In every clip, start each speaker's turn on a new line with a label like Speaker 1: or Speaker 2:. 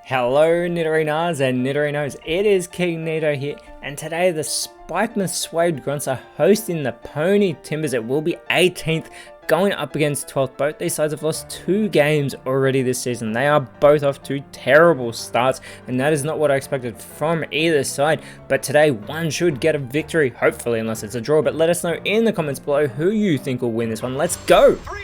Speaker 1: Hello Nidorinas and Nidorinos, it is KingNido here, and today the Spikemas Suede Grunts are hosting the Pony Timbers. It will be 18th, going up against 12th. Both these sides have lost 2 games already this season. They are both off to terrible starts, and that is not what I expected from either side. But today, one should get a victory, hopefully, unless it's a draw. But let us know in the comments below who you think will win this one. Let's go!
Speaker 2: 3,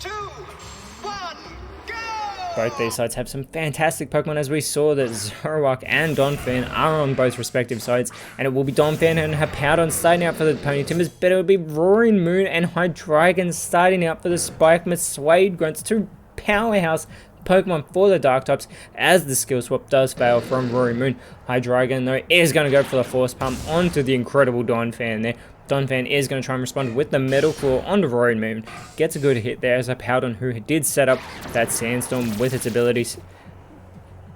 Speaker 2: 2, 1, go!
Speaker 1: Both these sides have some fantastic Pokemon, as we saw that Zoroark and Donphan are on both respective sides, and it will be Donphan and Hippowdon starting out for the Pony Timbers, but it will be Roaring Moon and Hydreigon starting out for the Spikemas Suede Grunts, 2 powerhouse Pokemon for the Dark types, as the skill swap does fail from Roaring Moon. Hydreigon, though, is going to go for the Force Pump onto the incredible Donphan there. Donphan is going to try and respond with the Metal Claw onto Roaring Moon. Gets a good hit there as Hippowdon, who did set up that Sandstorm with its abilities,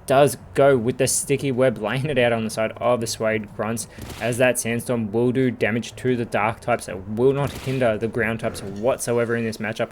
Speaker 1: does go with the Sticky Web, laying it out on the side of the Suede Grunts, as that Sandstorm will do damage to the Dark types. It will not hinder the Ground types whatsoever in this matchup.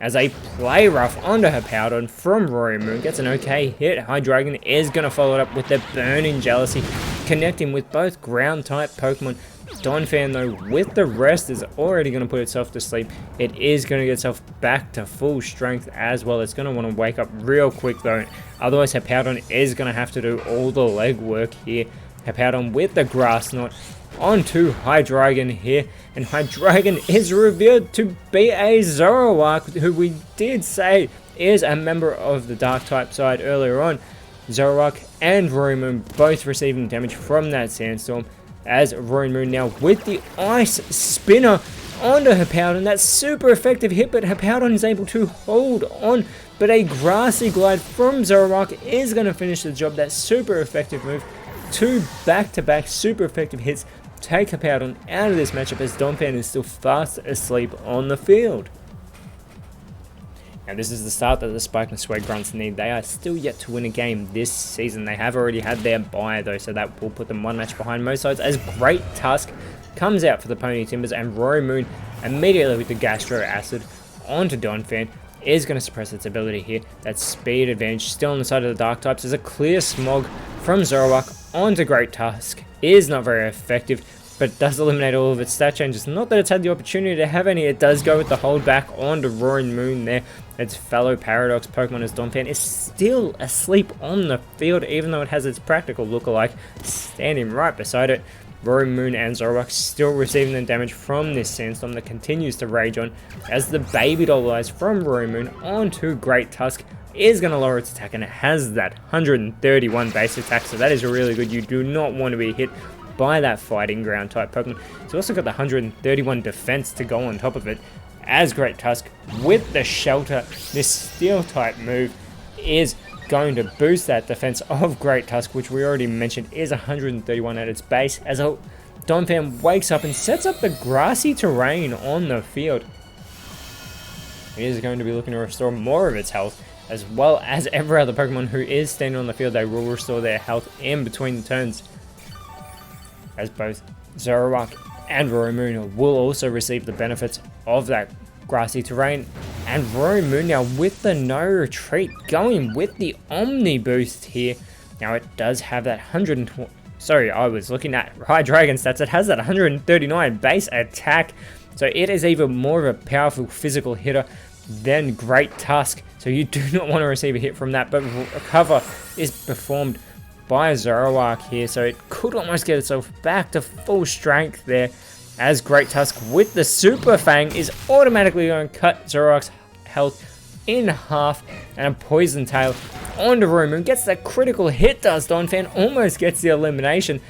Speaker 1: As a Play Rough onto Hippowdon from Roaring Moon, gets an okay hit. Hydreigon is going to follow it up with the Burning Jealousy, connecting with both Ground type Pokemon. Donphan, though, with the rest, is already going to put itself to sleep. It is going to get itself back to full strength as well. It's going to want to wake up real quick, though. Otherwise, Hippowdon is going to have to do all the legwork here. Hippowdon with the Grass Knot onto Hydreigon here, and Hydreigon is revealed to be a Zoroark, who we did say is a member of the Dark type side earlier on. Zoroark and Roaring Moon both receiving damage from that Sandstorm, as Roaring Moon now with the Ice Spinner onto Hippowdon. That's super effective hit, but Hippowdon is able to hold on, but a Grassy Glide from Zoroark is going to finish the job. That super effective move. 2 back-to-back super effective hits take Hippowdon out of this matchup, as Donphan is still fast asleep on the field. Now this is the start that the Spikemas Suede Grunts need. They are still yet to win a game this season. They have already had their bye though, so that will put them 1 match behind most sides, as Great Tusk comes out for the Pony Timbers, and Roaring Moon immediately with the Gastro Acid onto Donphan is going to suppress its ability here. That speed advantage still on the side of the Dark types, as a Clear Smog from Zoroark onto Great Tusk is not very effective, but does eliminate all of its stat changes. Not that it's had the opportunity to have any. It does go with the hold back onto Roaring Moon there. Its fellow Paradox Pokemon, as Donphan is still asleep on the field, even though it has its practical lookalike standing right beside it. Roaring Moon and Zoroark still receiving the damage from this Sandstorm that continues to rage on, as the Baby Doll Eyes from Roaring Moon onto Great Tusk is going to lower its attack, and it has that 131 base attack, so that is really good. You do not want to be hit by that Fighting Ground type Pokemon. It's also got the 131 defense to go on top of it, as Great Tusk with the Shelter, this Steel type move, is going to boost that defense of Great Tusk, which we already mentioned is 131 at its base, as Donphan wakes up and sets up the grassy terrain on the field. It is going to be looking to restore more of its health, as well as every other Pokemon who is standing on the field. They will restore their health in between the turns, as both Zoroark and Roaring Moon will also receive the benefits of that grassy terrain. And Roaring Moon now with the No Retreat, going with the Omni Boost here. Now it does have that 120... Sorry, I was looking at Hydreigon stats. It has that 139 base attack, so it is even more of a powerful physical hitter than Great Tusk. So you do not want to receive a hit from that, but recover is performed by Zoroark here, so it could almost get itself back to full strength there, as Great Tusk with the Super Fang is automatically going to cut Zoroark's health in half, and a Poison Tail onto Roaring Moon gets that critical hit. Does Donphan almost gets the elimination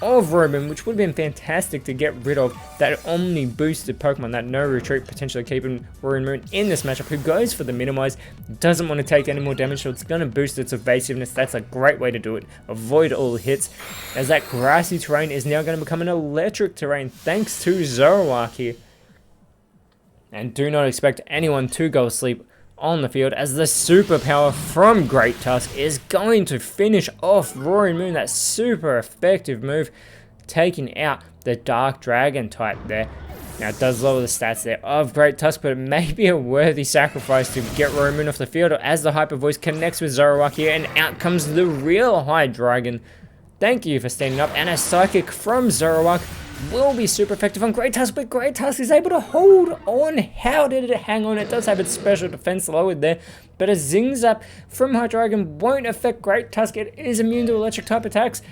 Speaker 1: of Roaring Moon, which would have been fantastic to get rid of that Omni boosted Pokemon, that No Retreat, potentially keeping Roaring Moon in this matchup, who goes for the Minimize, doesn't want to take any more damage, so it's going to boost its evasiveness. That's a great way to do it. Avoid all hits, as that grassy terrain is now going to become an electric terrain thanks to Zoroark here. And do not expect anyone to go asleep on the field, as the superpower from Great Tusk is going to finish off Roaring Moon. That super effective move, taking out the Dark Dragon type there. Now it does lower the stats there of Great Tusk, but it may be a worthy sacrifice to get Roman off the field as the Hyper Voice connects with Zoroark here, and out comes the real Hydreigon. Thank you for standing up, and a Psychic from Zoroark will be super effective on Great Tusk, but Great Tusk is able to hold on. How did it hang on? It does have its special defense lowered there, but a Zing Zap from Hydreigon won't affect Great Tusk. It is immune to electric type attacks,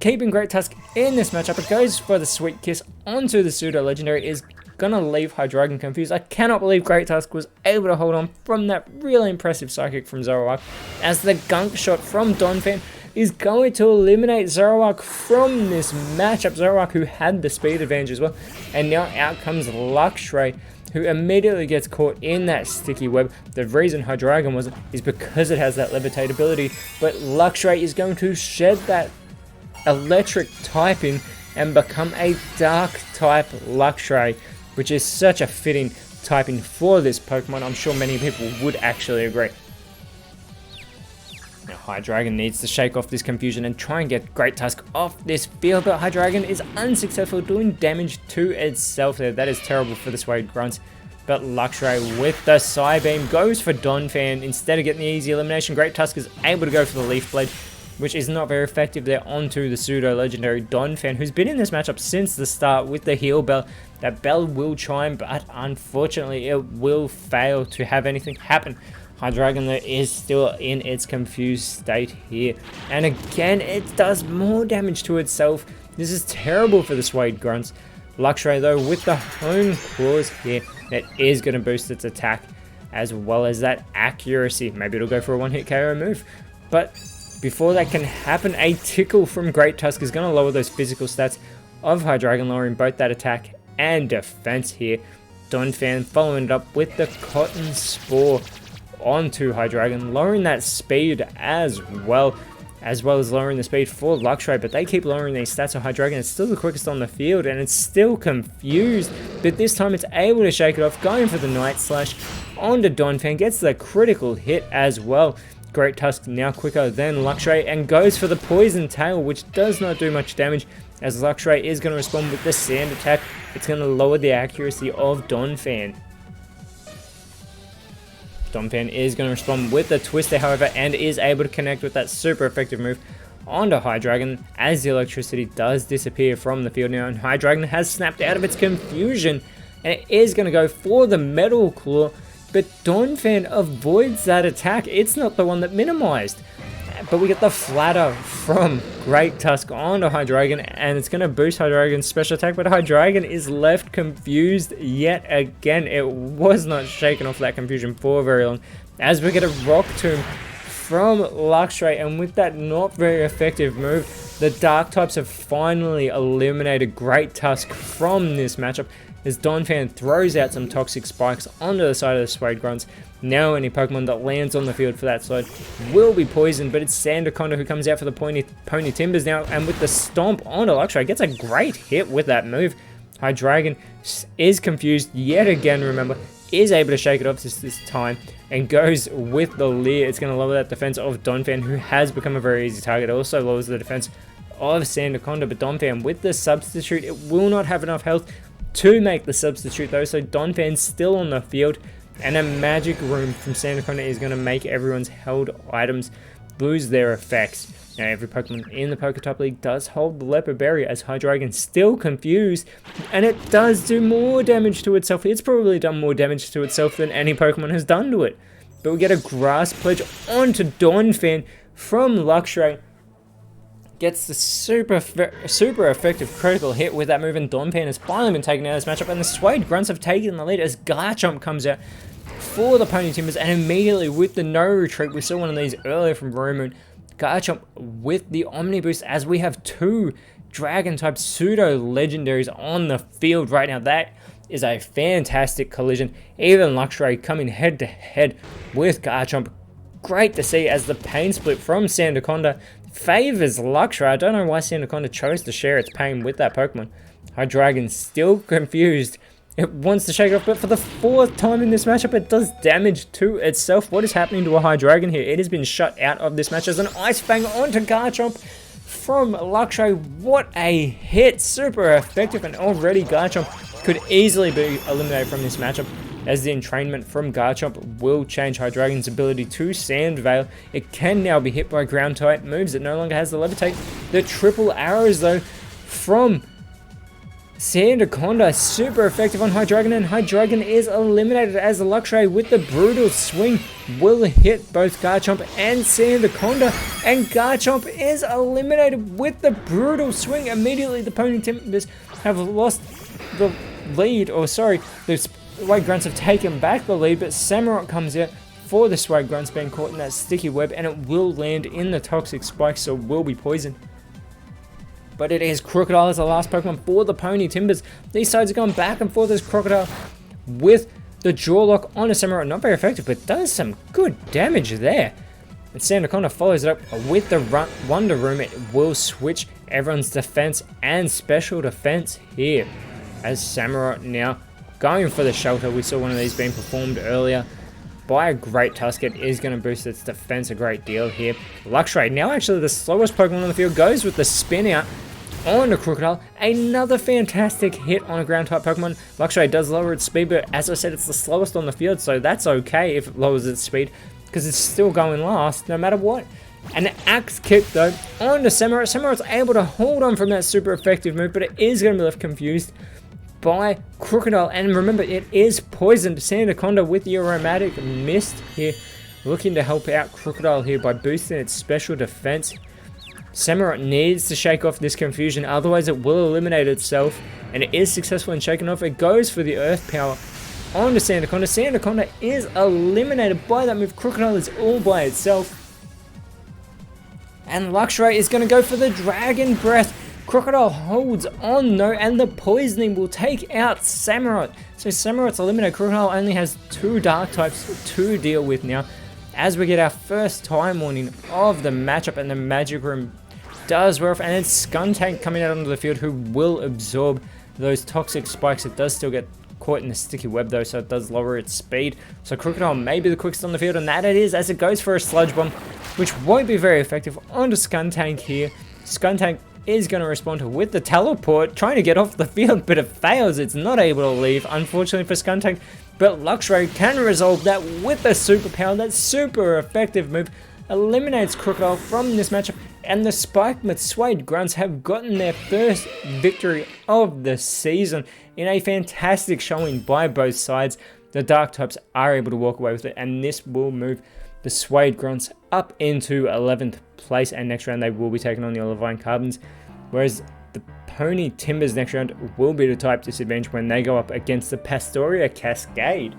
Speaker 1: keeping Great Tusk in this matchup. It goes for the Sweet Kiss onto the Pseudo Legendary, is gonna leave Hydreigon confused. I cannot believe Great Tusk was able to hold on from that really impressive Psychic from Zoroark, as the Gunk Shot from Donphan is going to eliminate Zoroark from this matchup. Zoroark, who had the speed advantage as well. And now out comes Luxray, who immediately gets caught in that sticky web. The reason Hydreigon wasn't is because it has that levitate ability. But Luxray is going to shed that electric typing and become a dark type Luxray, which is such a fitting typing for this Pokemon. I'm sure many people would actually agree. Now Hydreigon needs to shake off this confusion and try and get Great Tusk off this field, but Hydreigon is unsuccessful, doing damage to itself there. That is terrible for the Suede Grunts. But Luxray with the Psybeam goes for Donphan. Instead of getting the easy elimination, Great Tusk is able to go for the Leaf Blade, which is not very effective there, onto the Pseudo Legendary Donphan, who's been in this matchup since the start with the Heal Bell. That bell will chime, but unfortunately it will fail to have anything happen. Hydreigon though is still in its confused state here, and again it does more damage to itself. This is terrible for the Suede Grunts. Luxray though with the Hone Claws here, that is going to boost its attack as well as that accuracy. Maybe it'll go for a one-hit KO move, but before that can happen, a Tickle from Great Tusk is going to lower those physical stats of Hydreigon, lowering both that attack and defense here. Donphan following it up with the Cotton Spore onto Hydreigon, lowering that speed as well as lowering the speed for Luxray, but they keep lowering these stats of Hydreigon. It's still the quickest on the field, and it's still confused, but this time it's able to shake it off, going for the Night Slash onto Donphan, gets the critical hit as well. Great Tusk now quicker than Luxray and goes for the Poison Tail, which does not do much damage, as Luxray is going to respond with the Sand Attack. It's going to lower the accuracy of Donphan. Donphan is going to respond with the Twister, however, and is able to connect with that super effective move onto Hydreigon as the electricity does disappear from the field now, and Hydreigon has snapped out of its confusion, and it is going to go for the Metal Claw, but Donphan avoids that attack. It's not the one that minimized. But we get the Flatter from Great Tusk onto Hydreigon, and it's going to boost Hydreigon's special attack, but Hydreigon is left confused yet again. It was not shaken off that confusion for very long, as we get a Rock Tomb from Luxray, and with that not very effective move, the Dark types have finally eliminated Great Tusk from this matchup, as Donphan throws out some Toxic Spikes onto the side of the Suede Grunts. Now any Pokemon that lands on the field for that side will be poisoned, but it's Sandaconda who comes out for the Pony Timbers now, and with the Stomp onto Luxray, gets a great hit with that move. Hydreigon is confused yet again, remember, is able to shake it off this time, and goes with the Leer. It's going to lower that defense of Donphan, who has become a very easy target. It also lowers the defense of Sandaconda, but Donphan with the Substitute, it will not have enough health to make the Substitute though, so Donphan's still on the field, and a Magic Room from Sandaconda is going to make everyone's held items lose their effects. Now every Pokemon in the PokeType League does hold the Leopard Berry, as Hydreigon's still confused, and it does do more damage to itself. It's probably done more damage to itself than any Pokemon has done to it. But we get a Grass Pledge onto Donphan from Luxray. Gets the super effective critical hit with that move, and Donphan has finally been taken out of this matchup, and the Suede Grunts have taken the lead as Garchomp comes out for the Pony Timbers, and immediately with the no retreat, we saw one of these earlier from Romoon, Garchomp with the Omni Boost, as we have two Dragon type pseudo legendaries on the field right now. That is a fantastic collision. Even Luxray coming head to head with Garchomp. Great to see, as the pain split from Sandaconda favors Luxray. I don't know why Sandaconda chose to share its pain with that Pokemon. Hydreigon's still confused. It wants to shake it off, but for the fourth time in this matchup, it does damage to itself. What is happening to a Hydreigon here? It has been shut out of this match as an Ice Fang onto Garchomp from Luxray. What a hit. Super effective, and already Garchomp could easily be eliminated from this matchup, as the entrainment from Garchomp will change Hydreigon's ability to Sand Veil. It can now be hit by ground type moves. It no longer has the Levitate. The triple arrows though from Sandaconda, super effective on Hydreigon, and Hydreigon is eliminated as the Luxray with the brutal swing will hit both Garchomp and Sandaconda, and Garchomp is eliminated with the brutal swing. Immediately the Pony Timbers have lost the lead, or sorry, the Swag Grunts have taken back the lead, but Samurott comes out for the Swag Grunts being caught in that sticky web, and it will land in the Toxic Spike, so will be poisoned. But it is Crocodile as the last Pokemon for the Pony Timbers. These sides are going back and forth as Crocodile with the Jaw Lock on a Samurott. Not very effective, but does some good damage there. And Sandaconda follows it up with the Wonder Room. It will switch everyone's defense and special defense here, as Samurott now going for the Shelter. We saw one of these being performed earlier by a Great Tusk. It is going to boost its defense a great deal here. Luxray, now actually the slowest Pokemon on the field, goes with the Spin Out on the Crocodile. Another fantastic hit on a ground type Pokemon. Luxray does lower its speed, but as I said, it's the slowest on the field, so that's okay if it lowers its speed, because it's still going last no matter what. An Axe Kick though on the Samurott. Samurott's able to hold on from that super effective move, but it is going to be left confused by Crocodile, and remember, it is poisoned. Sandaconda with the Aromatic Mist here, looking to help out Crocodile here by boosting its special defense. Samurott needs to shake off this confusion, otherwise it will eliminate itself, and it is successful in shaking off. It goes for the Earth Power onto Sandaconda. Sandaconda is eliminated by that move. Crocodile is all by itself, and Luxray is going to go for the Dragon Breath. Crocodile holds on though, and the poisoning will take out Samurott. So Samurott's eliminated. Crocodile only has 2 dark types to deal with now, as we get our first time warning of the matchup, and the Magic Room does wear off, and it's Skuntank coming out onto the field, who will absorb those Toxic Spikes. It does still get caught in the sticky web though, so it does lower its speed. So Crocodile may be the quickest on the field, and that it is, as it goes for a Sludge Bomb, which won't be very effective onto Skuntank here. Skuntank is going to respond with the Teleport, trying to get off the field, but it fails. It's not able to leave, unfortunately for Skuntank, but Luxray can resolve that with the Super Power. That super effective move eliminates Crocodile from this matchup, and the Spikemuth Swayed Grunts have gotten their first victory of the season in a fantastic showing by both sides. The Dark types are able to walk away with it, and this will move the Swayed Grunts up into 11th place, and next round they will be taking on the Olivine Carbons, whereas the Pony Timbers next round will be the type disadvantage when they go up against the Pastoria Cascade.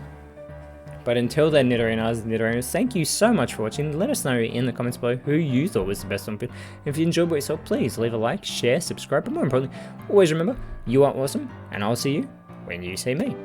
Speaker 1: But until then, Nidorinos, thank you so much for watching. Let us know in the comments below who you thought was the best on field. If you enjoyed what you saw, please leave a like, share, subscribe, but more importantly, always remember, you are awesome, and I'll see you when you see me.